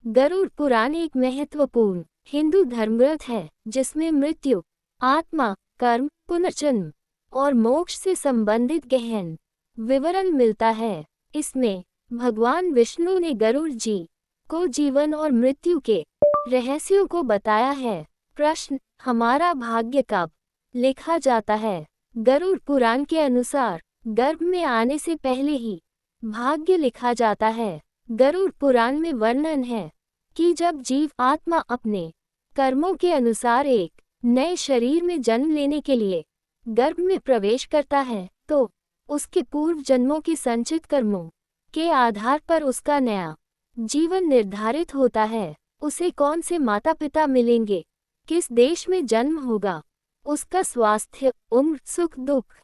गरुड़ पुराण एक महत्वपूर्ण हिंदू धर्मग्रंथ है जिसमें मृत्यु, आत्मा, कर्म, पुनर्जन्म और मोक्ष से संबंधित गहन विवरण मिलता है। इसमें भगवान विष्णु ने गरुड़ जी को जीवन और मृत्यु के रहस्यों को बताया है। प्रश्न: हमारा भाग्य कब लिखा जाता है? गरुड़ पुराण के अनुसार गर्भ में आने से पहले ही भाग्य लिखा जाता है। गरुड़ पुराण में वर्णन है कि जब जीव आत्मा अपने कर्मों के अनुसार एक नए शरीर में जन्म लेने के लिए गर्भ में प्रवेश करता है तो उसके पूर्व जन्मों के संचित कर्मों के आधार पर उसका नया जीवन निर्धारित होता है। उसे कौन से माता पिता मिलेंगे, किस देश में जन्म होगा, उसका स्वास्थ्य, उम्र, सुख दुख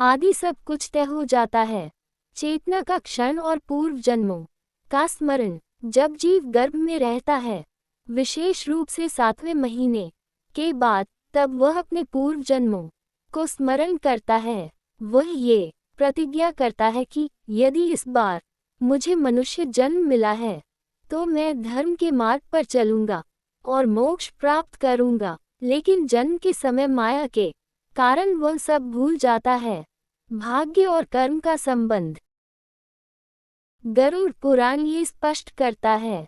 आदि सब कुछ तय हो जाता है। चेतना का क्षण और पूर्व जन्मों का स्मरण जब जीव गर्भ में रहता है, विशेष रूप से 7वें महीने के बाद, तब वह अपने पूर्व जन्मों को स्मरण करता है। वह ये प्रतिज्ञा करता है कि यदि इस बार मुझे मनुष्य जन्म मिला है तो मैं धर्म के मार्ग पर चलूंगा और मोक्ष प्राप्त करूंगा। लेकिन जन्म के समय माया के कारण वह सब भूल जाता है। भाग्य और कर्म का संबंध: गरुड़ पुराण ये स्पष्ट करता है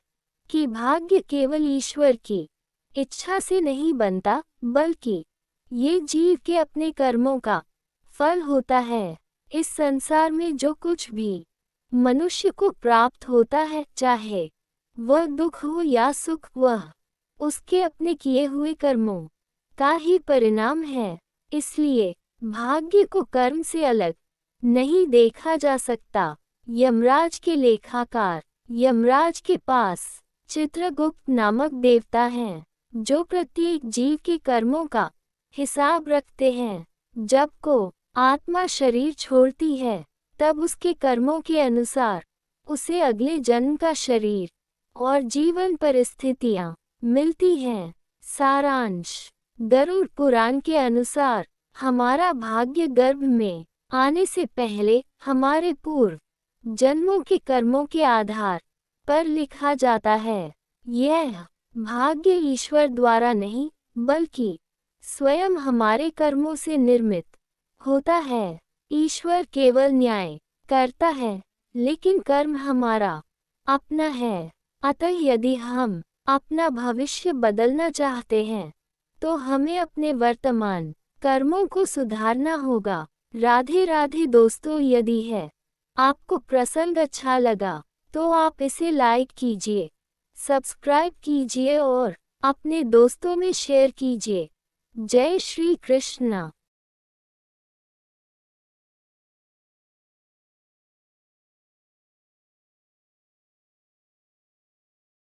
कि भाग्य केवल ईश्वर की इच्छा से नहीं बनता, बल्कि ये जीव के अपने कर्मों का फल होता है। इस संसार में जो कुछ भी मनुष्य को प्राप्त होता है, चाहे वह दुख हो या सुख, वह उसके अपने किए हुए कर्मों का ही परिणाम है। इसलिए भाग्य को कर्म से अलग नहीं देखा जा सकता। यमराज के लेखाकार: यमराज के पास चित्रगुप्त नामक देवता हैं जो प्रत्येक जीव के कर्मों का हिसाब रखते हैं। जब को आत्मा शरीर छोड़ती है तब उसके कर्मों के अनुसार उसे अगले जन्म का शरीर और जीवन परिस्थितियां मिलती हैं। सारांश: गरुड़ पुराण के अनुसार हमारा भाग्य गर्भ में आने से पहले हमारे पूर्व जन्मों के कर्मों के आधार पर लिखा जाता है। यह भाग्य ईश्वर द्वारा नहीं, बल्कि स्वयं हमारे कर्मों से निर्मित होता है। ईश्वर केवल न्याय करता है, लेकिन कर्म हमारा अपना है। अतः यदि हम अपना भविष्य बदलना चाहते हैं तो हमें अपने वर्तमान कर्मों को सुधारना होगा। राधे राधे दोस्तों, यदि है आपको प्रसंग अच्छा लगा तो आप इसे लाइक कीजिए, सब्सक्राइब कीजिए और अपने दोस्तों में शेयर कीजिए। जय श्री कृष्णा।